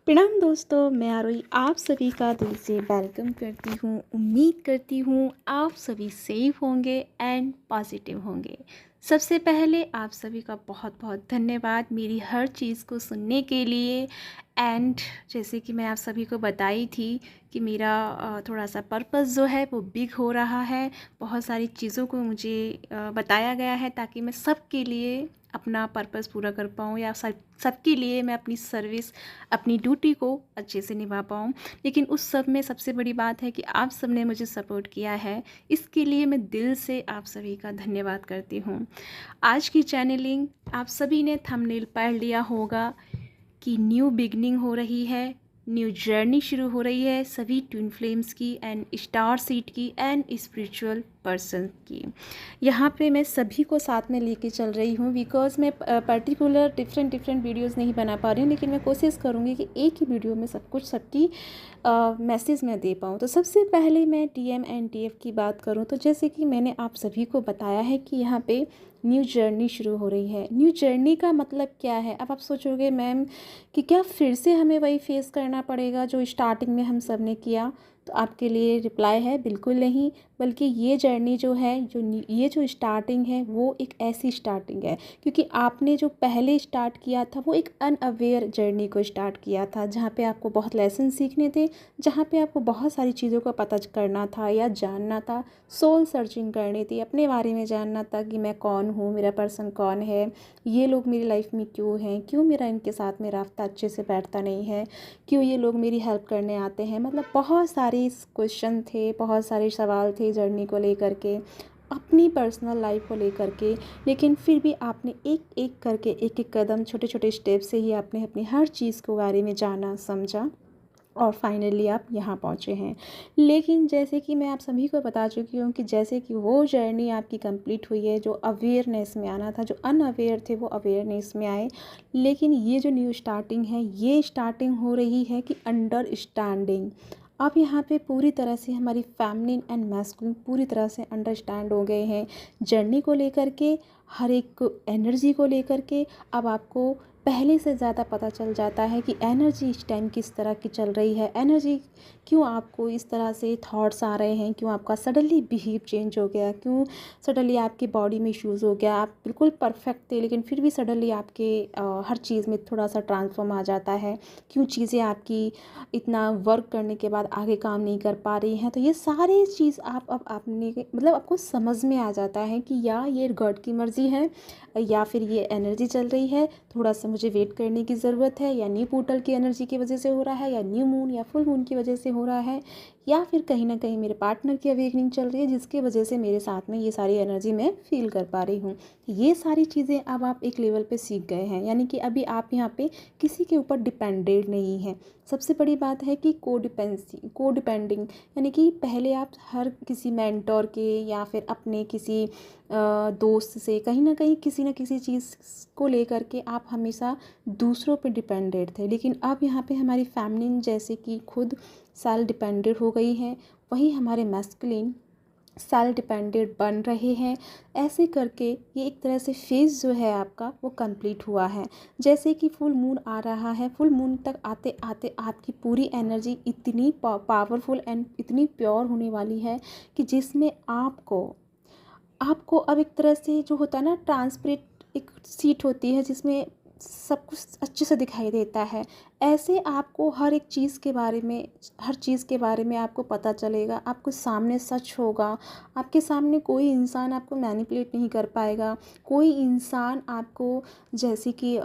प्रणाम दोस्तों, मैं आरोही आप सभी का दिल से वेलकम करती हूँ। उम्मीद करती हूँ आप सभी सेफ होंगे एंड पॉजिटिव होंगे। सबसे पहले आप सभी का बहुत बहुत धन्यवाद मेरी हर चीज़ को सुनने के लिए। एंड जैसे कि मैं आप सभी को बताई थी कि मेरा थोड़ा सा पर्पस जो है वो बिग हो रहा है। बहुत सारी चीज़ों को मुझे बताया गया है ताकि मैं सबके लिए अपना पर्पस पूरा कर पाऊँ या सबके लिए मैं अपनी सर्विस, अपनी ड्यूटी को अच्छे से निभा पाऊँ। लेकिन उस सब में सबसे बड़ी बात है कि आप सब ने मुझे सपोर्ट किया है, इसके लिए मैं दिल से आप सभी का धन्यवाद करती हूँ। आज की चैनलिंग आप सभी ने थंबनेल पढ़ लिया होगा कि न्यू बिगनिंग हो रही है, न्यू जर्नी शुरू हो रही है सभी ट्विन फ्लेम्स की एंड स्टार सीड की एंड स्पिरिचुअल पर्सन की। यहाँ पे मैं सभी को साथ में लेके चल रही हूँ बिकॉज मैं पर्टिकुलर डिफरेंट वीडियोस नहीं बना पा रही हूँ, लेकिन मैं कोशिश करूँगी कि एक ही वीडियो में सब कुछ सबकी मैसेज मैं दे पाऊँ। तो सबसे पहले मैं TMNTF की बात करूँ तो जैसे कि मैंने आप सभी को बताया है कि यहाँ पे न्यू जर्नी शुरू हो रही है। न्यू जर्नी का मतलब क्या है? अब आप सोचोगे मैम कि क्या फिर से हमें वही फेस करना पड़ेगा जो स्टार्टिंग में हम सब ने किया? तो आपके लिए रिप्लाई है बिल्कुल नहीं, बल्कि ये जर्नी जो है, ये जो स्टार्टिंग है वो एक ऐसी स्टार्टिंग है क्योंकि आपने जो पहले स्टार्ट किया था वो एक अनअवेयर जर्नी को स्टार्ट किया था, जहाँ पे आपको बहुत लेसन सीखने थे, जहाँ पे आपको बहुत सारी चीज़ों का पता करना था या जानना था, सोल सर्चिंग करनी थी, अपने बारे में जानना था कि मैं कौन हूँ, मेरा पर्सन कौन है, ये लोग मेरी लाइफ में क्यों हैं, क्यों मेरा इनके साथ में रास्ता अच्छे से बैठता नहीं है, क्यों ये लोग मेरी हेल्प करने आते हैं। मतलब बहुत सारे क्वेश्चन थे, बहुत सारे सवाल थे जर्नी को लेकर के, अपनी पर्सनल लाइफ को लेकर के। लेकिन फिर भी आपने एक एक करके, एक एक कदम, छोटे छोटे स्टेप से ही आपने अपनी हर चीज़ के बारे में जाना, समझा और फाइनली आप यहाँ पहुँचे हैं। लेकिन जैसे कि मैं आप सभी को बता चुकी हूँ कि जैसे कि वो जर्नी आपकी कंप्लीट हुई है, जो अवेयरनेस में आना था, जो अनअवेयर थे वो अवेयरनेस में आए। लेकिन ये जो न्यू स्टार्टिंग है, ये स्टार्टिंग हो रही है कि अंडरस्टैंडिंग। अब यहाँ पे पूरी तरह से हमारी फेमिनिन एंड मैस्कुलिन पूरी तरह से अंडरस्टैंड हो गए हैं जर्नी को लेकर के, हर एक एनर्जी को लेकर के। अब आपको पहले से ज़्यादा पता चल जाता है कि एनर्जी इस टाइम किस तरह की चल रही है, एनर्जी क्यों आपको इस तरह से थॉट्स आ रहे हैं, क्यों आपका सडनली बिहेव चेंज हो गया, क्यों सडनली आपकी बॉडी में इश्यूज़ हो गया। आप बिल्कुल परफेक्ट थे लेकिन फिर भी सडनली आपके हर चीज़ में थोड़ा सा ट्रांसफॉर्म आ जाता है, क्यों चीज़ें आपकी इतना वर्क करने के बाद आगे काम नहीं कर पा रही हैं। तो ये सारी चीज़ आप अब आपने मतलब आपको समझ में आ जाता है कि या ये गॉड की मर्ज़ी है या फिर ये एनर्जी चल रही है, थोड़ा सा मुझे वेट करने की ज़रूरत है, या न्यू पोर्टल की एनर्जी की वजह से हो रहा है, या न्यू मून या फुल मून की वजह से हो रहा है, या फिर कहीं ना कहीं मेरे पार्टनर की अवेकनिंग चल रही है जिसकी वजह से मेरे साथ में ये सारी एनर्जी मैं फील कर पा रही हूँ। ये सारी चीज़ें अब आप एक लेवल पे सीख गए हैं, यानी कि अभी आप यहाँ पे किसी के ऊपर डिपेंडेंट नहीं हैं। सबसे बड़ी बात है कि कोडिपेंडिंग, यानी कि पहले आप हर किसी मेंटोर के या फिर अपने किसी दोस्त से कहीं ना कहीं किसी न किसी चीज़ को लेकर के आप हमेशा दूसरों पे डिपेंडेंट थे। लेकिन अब यहाँ पे हमारी फैमिली जैसे कि खुद सेल्फ डिपेंडेंट हो गई हैं, वहीं हमारे मैस्कुलिन सेल्फ डिपेंडेंट बन रहे हैं। ऐसे करके ये एक तरह से फेज़ जो है आपका वो कंप्लीट हुआ है। जैसे कि फुल मून आ रहा है, फुल मून तक आते आते आपकी पूरी एनर्जी इतनी पावरफुल एंड इतनी प्योर होने वाली है कि जिसमें आपको आपको अब एक तरह से जो होता है ना, ट्रांसपेरेंट एक सीट होती है जिसमें सब कुछ अच्छे से दिखाई देता है। ऐसे आपको हर एक चीज़ के बारे में, हर चीज़ के बारे में आपको पता चलेगा, आपको सामने सच होगा, आपके सामने कोई इंसान आपको मैनिपुलेट नहीं कर पाएगा। कोई इंसान आपको जैसे कि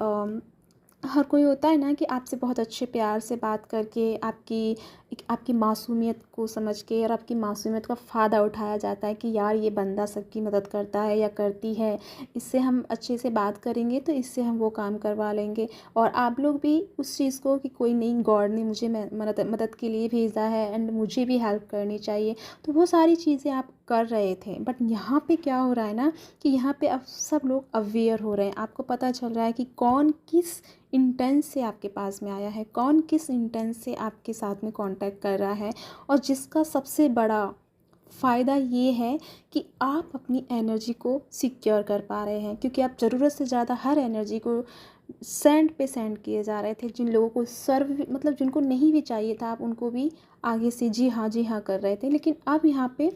हर कोई होता है ना कि आपसे बहुत अच्छे प्यार से बात करके आपकी मासूमियत को समझ के और आपकी मासूमियत का फ़ायदा उठाया जाता है कि यार ये बंदा सबकी मदद करता है या करती है, इससे हम अच्छे से बात करेंगे तो इससे हम वो काम करवा लेंगे। और आप लोग भी उस चीज़ को कि कोई नहीं, गॉड ने मुझे मदद के लिए भेजा है एंड मुझे भी हेल्प करनी चाहिए, तो वो सारी चीज़ें आप कर रहे थे। बट यहाँ पे क्या हो रहा है ना कि यहाँ पे अब सब लोग अवेयर हो रहे हैं, आपको पता चल रहा है कि कौन किस इंटेंस से आपके पास में आया है, कौन किस इंटेंस से आपके साथ में कांटेक्ट कर रहा है। और जिसका सबसे बड़ा फ़ायदा ये है कि आप अपनी एनर्जी को सिक्योर कर पा रहे हैं, क्योंकि आप ज़रूरत से ज़्यादा हर एनर्जी को सेंड पे सेंड किए जा रहे थे। जिन लोगों को सर्व मतलब जिनको नहीं भी चाहिए था, आप उनको भी आगे से जी हाँ कर रहे थे। लेकिन अब यहाँ पे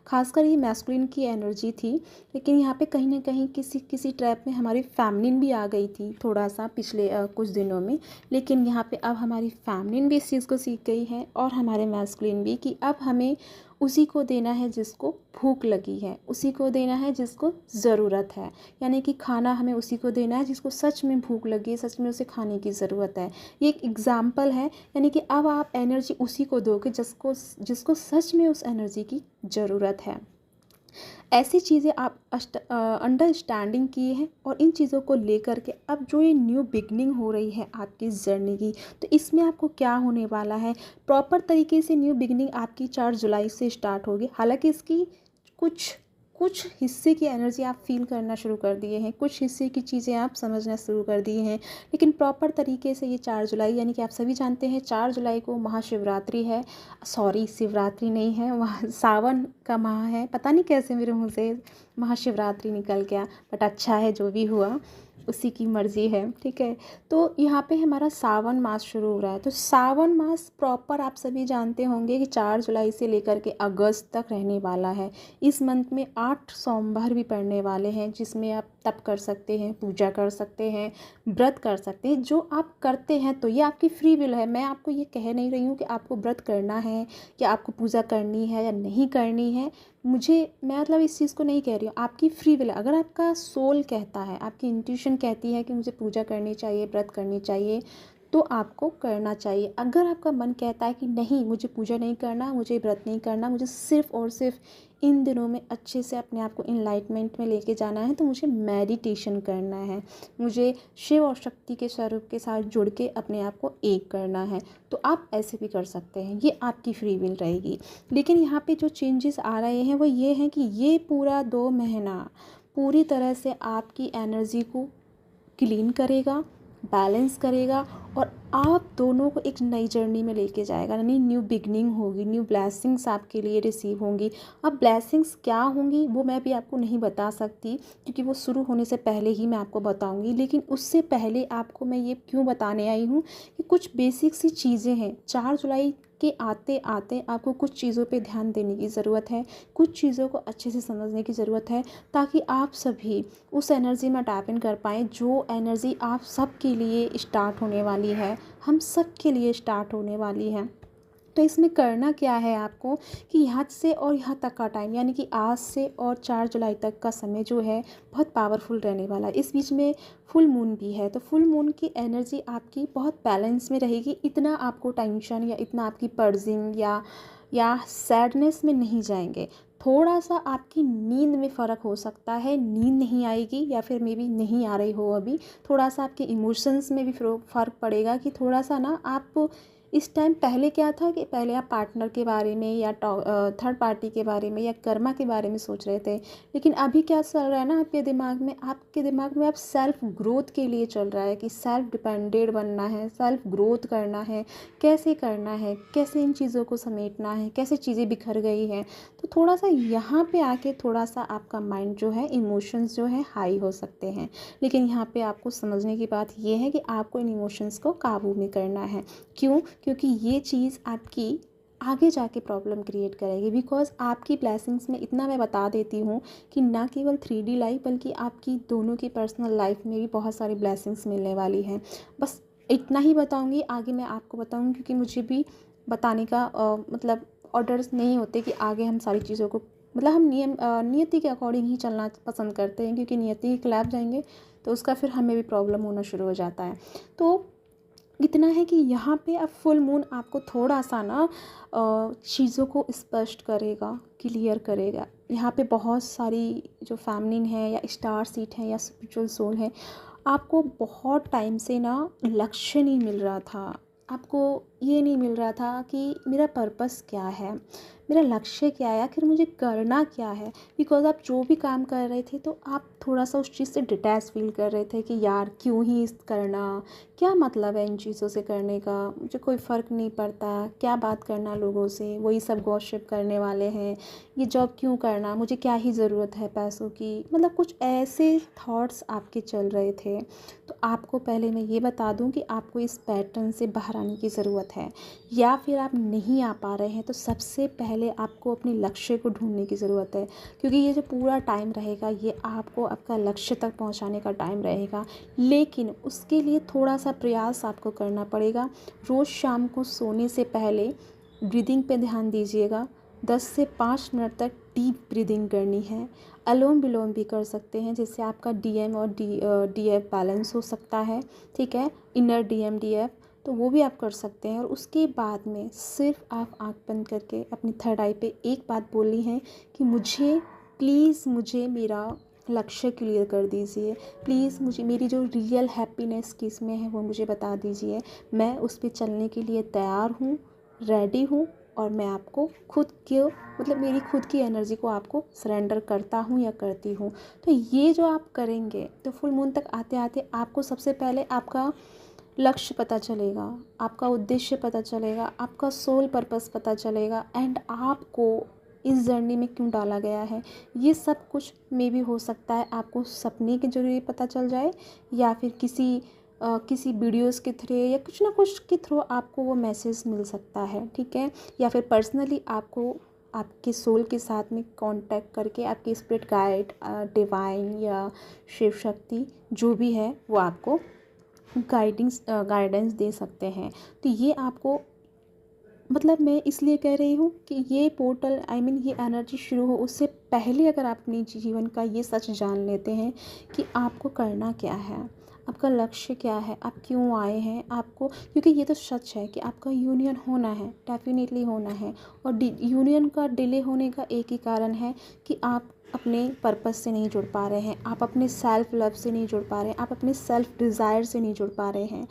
खासकर ये मैस्कुलिन की एनर्जी थी, लेकिन यहाँ पे कहीं ना कहीं किसी किसी ट्रैप में हमारी फैमिलिन भी आ गई थी थोड़ा सा पिछले कुछ दिनों में। लेकिन यहाँ पे अब हमारी फैमिलिन भी इस चीज़ को सीख गई है और हमारे मैस्कुलिन भी, कि अब हमें उसी को देना है जिसको भूख लगी है, उसी को देना है जिसको ज़रूरत है। यानी कि खाना हमें उसी को देना है जिसको सच में भूख लगी है, सच में उसे खाने की ज़रूरत है। ये एक एग्ज़ाम्पल है। यानी कि अब आप एनर्जी उसी को दोगे जिसको जिसको सच में उस एनर्जी की ज़रूरत है। ऐसी चीज़ें आप अंडरस्टैंडिंग किए हैं और इन चीज़ों को लेकर के अब जो ये न्यू बिगनिंग हो रही है आपकी इस जर्नी की, तो इसमें आपको क्या होने वाला है। प्रॉपर तरीके से न्यू बिगनिंग आपकी 4 जुलाई से स्टार्ट होगी। हालांकि इसकी कुछ कुछ हिस्से की एनर्जी आप फील करना शुरू कर दिए हैं, कुछ हिस्से की चीज़ें आप समझना शुरू कर दिए हैं, लेकिन प्रॉपर तरीके से ये 4 जुलाई, यानी कि आप सभी जानते हैं 4 जुलाई को महाशिवरात्रि है। सॉरी, शिवरात्रि नहीं है, वह सावन का माह है। पता नहीं कैसे मेरे मुँह से महाशिवरात्रि निकल गया, बट अच्छा है जो भी हुआ, उसी की मर्ज़ी है, ठीक है। तो यहाँ पे हमारा सावन मास शुरू हो रहा है। तो सावन मास प्रॉपर आप सभी जानते होंगे कि 4 जुलाई से लेकर के अगस्त तक रहने वाला है। इस मंथ में 8 सोमवार भी पड़ने वाले हैं, जिसमें आप तप कर सकते हैं, पूजा कर सकते हैं, व्रत कर सकते हैं। जो आप करते हैं तो ये आपकी फ्री विल है। मैं आपको ये कह नहीं रही हूँ कि आपको व्रत करना है या आपको पूजा करनी है या नहीं करनी है। मैं मतलब इस चीज़ को नहीं कह रही हूँ, आपकी फ्री विल है। अगर आपका सोल कहता है, आपकी इंट्यूशन कहती है कि मुझे पूजा करनी चाहिए, व्रत करनी चाहिए, तो आपको करना चाहिए। अगर आपका मन कहता है कि नहीं, मुझे पूजा नहीं करना, मुझे व्रत नहीं करना, मुझे सिर्फ़ और सिर्फ इन दिनों में अच्छे से अपने आप को इनलाइटमेंट में लेके जाना है, तो मुझे मेडिटेशन करना है, मुझे शिव और शक्ति के स्वरूप के साथ जुड़ के अपने आप को एक करना है, तो आप ऐसे भी कर सकते हैं। ये आपकी फ्री विल रहेगी। लेकिन यहाँ पे जो चेंजेस आ रहे हैं वो ये हैं कि ये पूरा 2 महीना पूरी तरह से आपकी एनर्जी को क्लीन करेगा, बैलेंस करेगा और आप दोनों को एक नई जर्नी में लेके जाएगा। यानी न्यू बिगनिंग होगी, न्यू ब्लेसिंग्स आपके लिए रिसीव होंगी। अब ब्लेसिंग्स क्या होंगी वो मैं भी आपको नहीं बता सकती, क्योंकि वो शुरू होने से पहले ही मैं आपको बताऊंगी। लेकिन उससे पहले आपको मैं ये क्यों बताने आई हूँ कि कुछ बेसिक सी चीज़ें हैं। 4 जुलाई के आते आते आपको कुछ चीज़ों पे ध्यान देने की ज़रूरत है, कुछ चीज़ों को अच्छे से समझने की ज़रूरत है, ताकि आप सभी उस एनर्जी में टैप इन कर पाएँ जो एनर्जी आप सब के लिए स्टार्ट होने वाली है, हम सब के लिए स्टार्ट होने वाली है। तो इसमें करना क्या है आपको कि यहाँ से और यहाँ तक का टाइम, यानी कि आज से और 4 जुलाई तक का समय जो है बहुत पावरफुल रहने वाला है। इस बीच में फुल मून भी है, तो फुल मून की एनर्जी आपकी बहुत बैलेंस में रहेगी। इतना आपको टेंशन या इतना आपकी पर्जिंग या सैडनेस में नहीं जाएंगे। थोड़ा सा आपकी नींद में फ़र्क हो सकता है, नींद नहीं आएगी या फिर मे बी नहीं आ रही हो अभी। थोड़ा सा आपके इमोशंस में भी फ़र्क पड़ेगा कि थोड़ा सा ना आप इस टाइम, पहले क्या था कि पहले आप पार्टनर के बारे में या थर्ड पार्टी के बारे में या कर्मा के बारे में सोच रहे थे। लेकिन अभी क्या चल रहा है ना आपके दिमाग में आप सेल्फ ग्रोथ के लिए चल रहा है कि सेल्फ डिपेंडेंट बनना है, सेल्फ ग्रोथ करना है, कैसे इन चीज़ों को समेटना है, कैसे चीज़ें बिखर गई हैं। तो थोड़ा सा यहाँ पे आके थोड़ा सा आपका माइंड जो है, इमोशंस जो है हाई हो सकते हैं। लेकिन यहाँ पे आपको समझने की बात ये है कि आपको इन इमोशंस को काबू में करना है। क्यों? क्योंकि ये चीज़ आपकी आगे जाके प्रॉब्लम क्रिएट करेगी। बिकॉज आपकी ब्लेसिंग्स में इतना मैं बता देती हूँ कि ना केवल 3D लाइफ बल्कि आपकी दोनों की पर्सनल लाइफ में भी बहुत सारी ब्लेसिंग्स मिलने वाली हैं। बस इतना ही बताऊँगी, आगे मैं आपको बताऊँगी, क्योंकि मुझे भी बताने का मतलब ऑर्डर्स नहीं होते कि आगे हम सारी चीज़ों को, मतलब हम नियति के अकॉर्डिंग ही चलना पसंद करते हैं, क्योंकि नियति के खिलाफ जाएंगे तो उसका फिर हमें भी प्रॉब्लम होना शुरू हो जाता है। तो इतना है कि यहाँ पे अब फुल मून आपको थोड़ा सा ना चीज़ों को स्पष्ट करेगा, क्लियर करेगा। यहाँ पे बहुत सारी जो फेमिनिन है या स्टार सीट है या स्पिरिचुअल सोल है, आपको बहुत टाइम से ना लक्ष्य नहीं मिल रहा था, आपको ये नहीं मिल रहा था कि मेरा पर्पस क्या है, मेरा लक्ष्य क्या है, आखिर मुझे करना क्या है। बिकॉज़ आप जो भी काम कर रहे थे तो आप थोड़ा-सा उस चीज़ से डिटैच फ़ील कर रहे थे कि यार क्यों ही इस करना, क्या मतलब है इन चीज़ों से करने का, मुझे कोई फ़र्क नहीं पड़ता, क्या बात करना लोगों से, वही सब गॉसिप करने वाले हैं, ये जॉब क्यों करना, मुझे क्या ही ज़रूरत है पैसों की। मतलब कुछ ऐसे थॉट्स आपके चल रहे थे। तो आपको पहले मैं ये बता दूं कि आपको इस पैटर्न से बाहर आने की ज़रूरत है, या फिर आप नहीं आ पा रहे हैं तो सबसे पहले आपको अपने लक्ष्य को ढूंढने की ज़रूरत है। क्योंकि ये जो पूरा टाइम रहेगा ये आपको आपका लक्ष्य तक पहुंचाने का टाइम रहेगा, लेकिन उसके लिए थोड़ा सा प्रयास आपको करना पड़ेगा। रोज़ शाम को सोने से पहले ब्रीदिंग पे ध्यान दीजिएगा। 10 से 5 मिनट तक डीप ब्रीदिंग करनी है। अनुलोम विलोम भी कर सकते हैं, जिससे आपका डीएम और डीएफ बैलेंस हो सकता है। ठीक है, इनर डीएम डीएफ, तो वो भी आप कर सकते हैं। और उसके बाद में सिर्फ आप आँख बंद करके अपनी थर्ड आई पे एक बात बोलनी है कि मुझे प्लीज़ मुझे मेरा लक्ष्य क्लियर कर दीजिए, प्लीज़ मुझे मेरी जो रियल हैप्पीनेस किस में है वो मुझे बता दीजिए। मैं उस पे चलने के लिए तैयार हूँ, रेडी हूँ, और मैं आपको खुद के मतलब मेरी खुद की एनर्जी को आपको सरेंडर करता हूँ या करती हूँ। तो ये जो आप करेंगे तो फुल मून तक आते आते आपको सबसे पहले आपका लक्ष्य पता चलेगा, आपका उद्देश्य पता चलेगा, आपका सोल पर्पस पता चलेगा, एंड आपको इस जर्नी में क्यों डाला गया है। ये सब कुछ मे भी हो सकता है आपको सपने के जरिए पता चल जाए, या फिर किसी वीडियोस के थ्रू या कुछ ना कुछ के थ्रू आपको वो मैसेज मिल सकता है। ठीक है, या फिर पर्सनली आपको आपके सोल के साथ में कांटेक्ट करके आपकी स्पिरिट गाइड, डिवाइन या शिव शक्ति जो भी है वो आपको गाइडेंस दे सकते हैं। तो ये आपको मतलब मैं इसलिए कह रही हूँ कि ये पोर्टल ये एनर्जी शुरू हो उससे पहले अगर आप अपने जीवन का ये सच जान लेते हैं कि आपको करना क्या है, आपका लक्ष्य क्या है, आप क्यों आए हैं, आपको, क्योंकि ये तो सच है कि आपका यूनियन होना है, डेफिनेटली होना है। और यूनियन का डिले होने का एक ही कारण है कि आप अपने पर्पस से नहीं जुड़ पा रहे हैं, आप अपने सेल्फ लव से नहीं जुड़ पा रहे हैं, आप अपने सेल्फ डिज़ायर से नहीं जुड़ पा रहे हैं।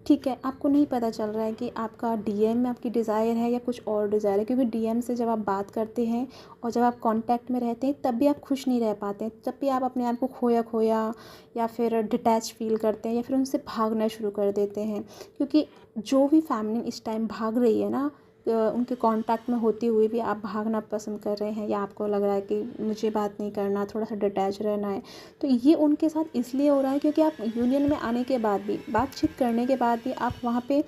ठीक है, आपको नहीं पता चल रहा है कि आपका डीएम में आपकी डिज़ायर है या कुछ और डिज़ायर है। क्योंकि डीएम से जब आप बात करते हैं और जब आप कांटेक्ट में रहते हैं तब भी आप खुश नहीं रह पाते हैं, जब भी आप अपने आप को खोया खोया या फिर डिटैच फील करते हैं या फिर उनसे भागना शुरू कर देते हैं। क्योंकि जो भी फैमिली इस टाइम भाग रही है ना, उनके कांटेक्ट में होते हुए भी आप भागना पसंद कर रहे हैं, या आपको लग रहा है कि मुझे बात नहीं करना, थोड़ा सा डिटैच रहना है, तो ये उनके साथ इसलिए हो रहा है क्योंकि आप यूनियन में आने के बाद भी, बातचीत करने के बाद भी आप वहाँ पे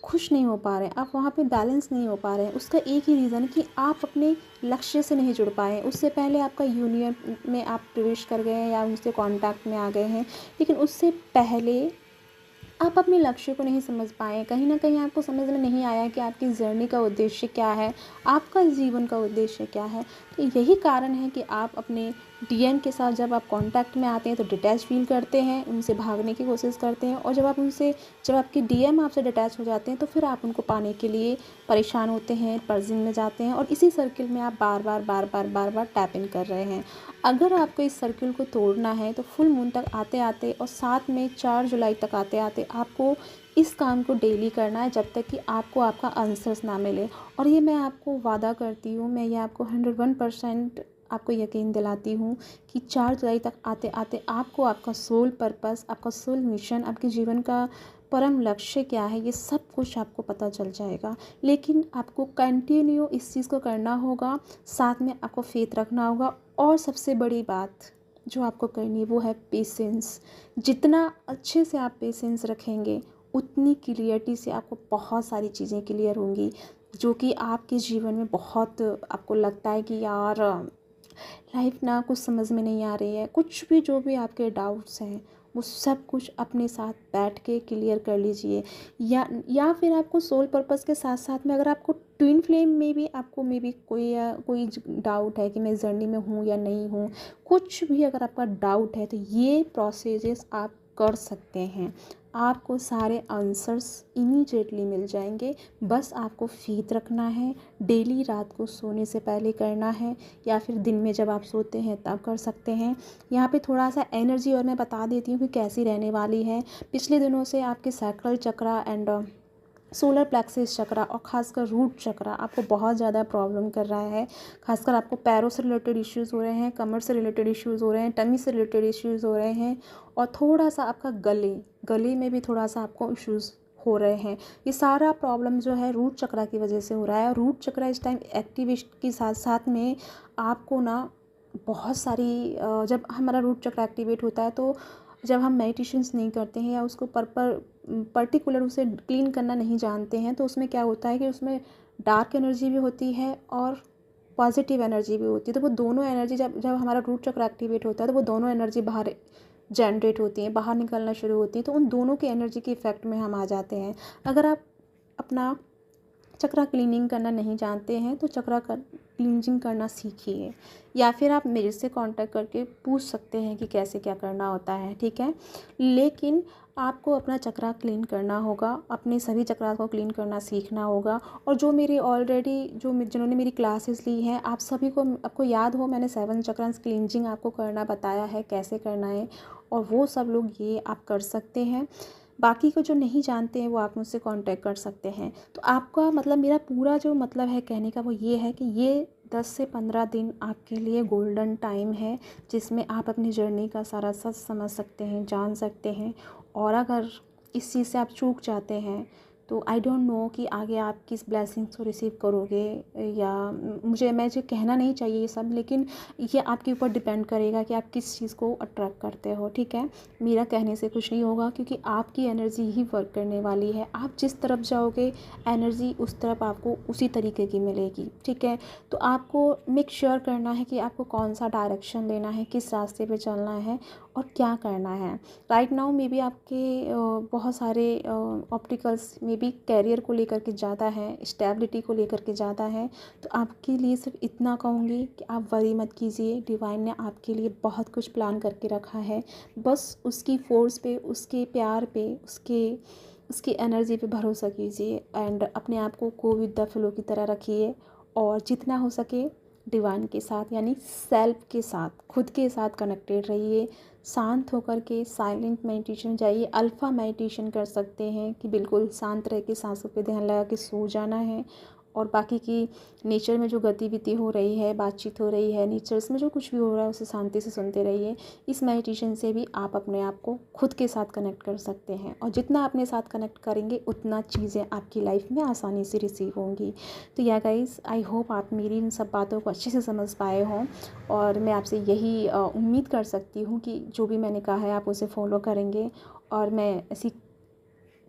खुश नहीं हो पा रहे हैं, आप वहाँ पे बैलेंस नहीं हो पा रहे हैं। उसका एक ही रीज़न कि आप अपने लक्ष्य से नहीं जुड़ पाए। उससे पहले आपका यूनियन में आप प्रवेश कर गए हैं या उनसे कांटेक्ट में आ गए हैं, लेकिन उससे पहले आप अपने लक्ष्य को नहीं समझ पाए। कहीं ना कहीं आपको समझ में नहीं आया कि आपकी जर्नी का उद्देश्य क्या है, आपका जीवन का उद्देश्य क्या है। तो यही कारण है कि आप अपने डीएम के साथ जब आप कांटेक्ट में आते हैं तो डिटैच फील करते हैं, उनसे भागने की कोशिश करते हैं, और जब आपके डीएम आपसे डिटैच हो जाते हैं तो फिर आप उनको पाने के लिए परेशान होते हैं, पर्जिंग में जाते हैं, और इसी सर्किल में आप बार बार टैप इन कर रहे हैं। अगर आपको इस सर्किल को तोड़ना है तो फुल मून तक आते आते और साथ में 4 जुलाई तक आते आते आपको इस काम को डेली करना है, जब तक कि आपको आपका आंसर्स ना मिले। और ये मैं आपको वादा करती हूँ, मैं ये आपको 101% आपको यकीन दिलाती हूँ कि 4 जुलाई तक आते आते आपको आपका सोल पर्पस, आपका सोल मिशन, आपके जीवन का परम लक्ष्य क्या है, ये सब कुछ आपको पता चल जाएगा। लेकिन आपको कंटिन्यू इस चीज़ को करना होगा, साथ में आपको फेथ रखना होगा, और सबसे बड़ी बात जो आपको करनी है वो है पेशेंस। जितना अच्छे से आप पेशेंस रखेंगे उतनी क्लियरिटी से आपको बहुत सारी चीज़ें क्लियर होंगी, जो कि आपके जीवन में बहुत आपको लगता है कि यार लाइफ ना कुछ समझ में नहीं आ रही है। कुछ भी जो भी आपके डाउट्स हैं वो सब कुछ अपने साथ बैठ के क्लियर कर लीजिए। या फिर आपको सोल पर्पस के साथ साथ में अगर आपको ट्विन फ्लेम में भी आपको मे बी कोई डाउट है कि मैं जर्नी में हूँ या नहीं हूँ, कुछ भी अगर आपका डाउट है तो ये प्रोसेस आप कर सकते हैं। आपको सारे आंसर्स इमीडिएटली मिल जाएंगे। बस आपको फेथ रखना है, डेली रात को सोने से पहले करना है, या फिर दिन में जब आप सोते हैं तब कर सकते हैं। यहाँ पे थोड़ा सा एनर्जी और मैं बता देती हूँ कि कैसी रहने वाली है। पिछले दिनों से आपके sacral chakra and solar plexus chakra और ख़ासकर रूट चक्रा आपको बहुत ज़्यादा प्रॉब्लम कर रहा है। ख़ासकर आपको पैरों से रिलेटेड इश्यूज़ हो रहे हैं, कमर से रिलेटेड इश्यूज़ हो रहे हैं, टमी से रिलेटेड इश्यूज़ हो रहे हैं और थोड़ा सा आपका गले में भी थोड़ा सा आपको इश्यूज़ हो रहे हैं। ये सारा प्रॉब्लम जो है रूट चक्रा की वजह से हो रहा है। और रूट चक्रा इस टाइम एक्टिवेट के साथ साथ में आपको ना बहुत सारी जब हमारा रूट चक्र एक्टिवेट होता है तो जब हम मेडिटेशंस नहीं करते हैं या उसको पर्टिकुलर उसे क्लीन करना नहीं जानते हैं तो उसमें क्या होता है कि उसमें डार्क एनर्जी भी होती है और पॉजिटिव एनर्जी भी होती है। तो वो दोनों एनर्जी जब जब हमारा रूट चक्र एक्टिवेट होता है तो वो दोनों एनर्जी बाहर जनरेट होती हैं, बाहर निकलना शुरू होती है। तो उन दोनों की एनर्जी के इफ़ेक्ट में हम आ जाते हैं। अगर आप अपना चक्रा क्लीनिंग करना नहीं जानते हैं तो चक्रा क्लींजिंग करना सीखिए या फिर आप मेरे से कांटेक्ट करके पूछ सकते हैं कि कैसे क्या करना होता है, ठीक है। लेकिन आपको अपना चक्रा क्लीन करना होगा, अपने सभी चक्रा को क्लीन करना सीखना होगा। और जो मेरी ऑलरेडी जिन्होंने मेरी क्लासेस ली हैं, आप सभी को आपको याद हो मैंने 7 चक्रास क्लींजिंग आपको करना बताया है कैसे करना है, और वो सब लोग ये आप कर सकते हैं। बाकी को जो नहीं जानते हैं वो आप मुझसे कांटेक्ट कर सकते हैं। तो आपका मतलब मेरा पूरा जो मतलब है कहने का वो ये है कि ये 10 से 15 दिन आपके लिए गोल्डन टाइम है जिसमें आप अपनी जर्नी का सारा सच समझ सकते हैं, जान सकते हैं। और अगर इस चीज़ से आप चूक जाते हैं तो आई डोंट नो कि आगे आप किस ब्लेसिंग्स को रिसीव करोगे, या मुझे कहना नहीं चाहिए ये सब, लेकिन ये आपके ऊपर डिपेंड करेगा कि आप किस चीज़ को अट्रैक्ट करते हो, ठीक है। मेरा कहने से कुछ नहीं होगा क्योंकि आपकी एनर्जी ही वर्क करने वाली है। आप जिस तरफ जाओगे एनर्जी उस तरफ आपको उसी तरीके की मिलेगी, ठीक है। तो आपको मेक श्योर करना है कि आपको कौन सा डायरेक्शन लेना है, किस रास्ते पे चलना है और क्या करना है। राइट नाउ मे बी आपके बहुत सारे ऑब्स्टिकल्स मे बी कैरियर को लेकर के ज़्यादा है, स्टेबिलिटी को लेकर के ज़्यादा है। तो आपके लिए सिर्फ इतना कहूँगी कि आप वरी मत कीजिए, डिवाइन ने आपके लिए बहुत कुछ प्लान करके रखा है। बस उसकी फोर्स पे, उसके प्यार पे, उसकी एनर्जी पे भरोसा कीजिए एंड अपने आप को गो विद द फ्लो की तरह रखिए। और जितना हो सके डिवाइन के साथ यानी सेल्फ के साथ, खुद के साथ कनेक्टेड रहिए। शांत होकर के साइलेंट मेडिटेशन जाइए, अल्फ़ा मेडिटेशन कर सकते हैं कि बिल्कुल शांत रह के सांसों पे ध्यान लगा के सो जाना है। और बाकी की नेचर में जो गतिविधि हो रही है, बातचीत हो रही है, नेचर्स में जो कुछ भी हो रहा है उसे शांति से सुनते रहिए। इस मेडिटेशन से भी आप अपने आप को खुद के साथ कनेक्ट कर सकते हैं और जितना अपने साथ कनेक्ट करेंगे उतना चीज़ें आपकी लाइफ में आसानी से रिसीव होंगी। तो या गाइस, आई होप आप मेरी इन सब बातों को अच्छे से समझ पाए हों और मैं आपसे यही उम्मीद कर सकती हूँ कि जो भी मैंने कहा है आप उसे फॉलो करेंगे। और मैं ऐसी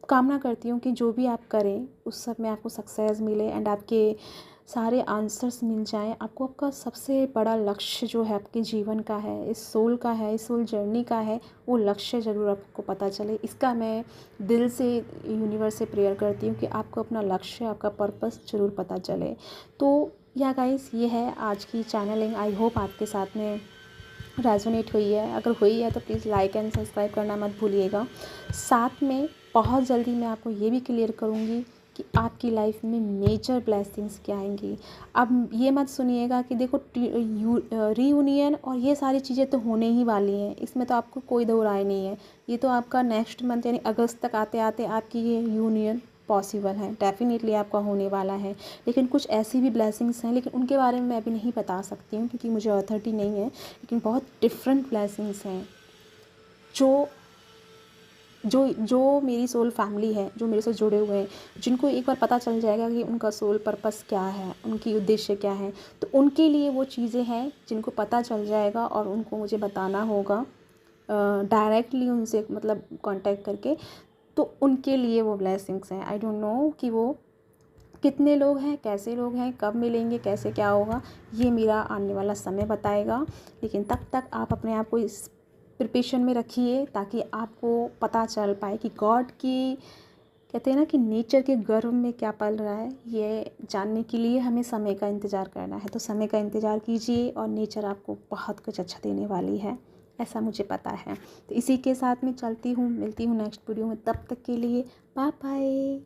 कामना करती हूँ कि जो भी आप करें उस सब में आपको सक्सेस मिले एंड आपके सारे आंसर्स मिल जाएं। आपको आपका सबसे बड़ा लक्ष्य जो है आपके जीवन का है, इस सोल का है, इस सोल जर्नी का है, वो लक्ष्य ज़रूर आपको पता चले। इसका मैं दिल से यूनिवर्स से प्रेयर करती हूँ कि आपको अपना लक्ष्य, आपका पर्पस ज़रूर पता चले। तो या गाइस, ये है आज की चैनलिंग। आई होप आपके साथ में रेजोनेट हुई है। अगर हुई है तो प्लीज़ लाइक एंड सब्सक्राइब करना मत भूलिएगा। साथ में बहुत जल्दी मैं आपको ये भी क्लियर करूँगी कि आपकी लाइफ में मेजर ब्लेसिंग्स क्या आएंगी। अब ये मत सुनिएगा कि देखो रीयूनियन और ये सारी चीज़ें तो होने ही वाली हैं, इसमें तो आपको कोई दो राय नहीं है। ये तो आपका नेक्स्ट मंथ यानी अगस्त तक आते आते आपकी ये यूनियन पॉसिबल है, डेफिनेटली आपका होने वाला है। लेकिन कुछ ऐसी भी ब्लेसिंग्स हैं लेकिन उनके बारे में मैं अभी नहीं बता सकती हूँ क्योंकि मुझे अथॉरिटी नहीं है। लेकिन बहुत डिफरेंट ब्लेसिंग्स हैं जो जो जो मेरी सोल फैमिली है, जो मेरे से जुड़े हुए हैं, जिनको एक बार पता चल जाएगा कि उनका सोल पर्पस क्या है, उनकी उद्देश्य क्या है, तो उनके लिए वो चीज़ें हैं जिनको पता चल जाएगा और उनको मुझे बताना होगा डायरेक्टली उनसे मतलब कांटेक्ट करके। तो उनके लिए वो ब्लेसिंग्स हैं। आई डोंट नो कि वो कितने लोग हैं, कैसे लोग हैं, कब मिलेंगे, कैसे क्या होगा, ये मेरा आने वाला समय बताएगा। लेकिन तब तक आप अपने आप को इस प्रिपरेशन में रखिए ताकि आपको पता चल पाए कि गॉड की, कहते हैं ना कि नेचर के गर्भ में क्या पल रहा है, ये जानने के लिए हमें समय का इंतज़ार करना है। तो समय का इंतज़ार कीजिए और नेचर आपको बहुत कुछ अच्छा देने वाली है, ऐसा मुझे पता है। तो इसी के साथ में चलती हूँ, मिलती हूँ नेक्स्ट वीडियो में। तब तक के लिए बाय बाय।